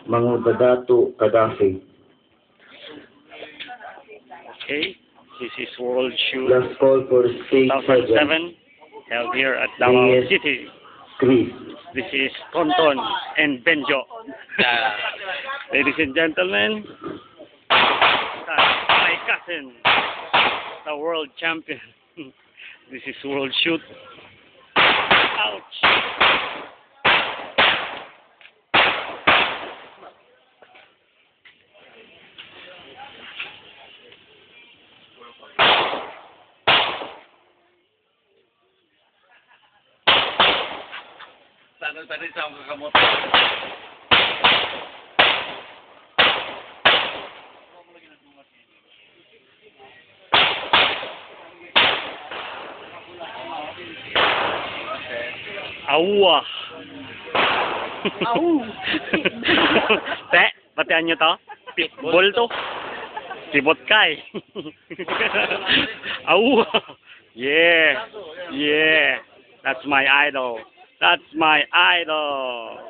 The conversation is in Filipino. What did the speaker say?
mga badato kadafi. Okay, this is World Shoot Last call for stage 7. 2007, held here at Davao Yes. City. Chris. This is Tonton and Benjo. Ladies and gentlemen, that's my cousin, the world champion. This is World Shoot. Ouch! Tadi sa mga kamot. Awa! Te, batian nyo to? Pitbull to? Sibot kay. Awa! Yeah! Yeah! That's my idol. That's my idol.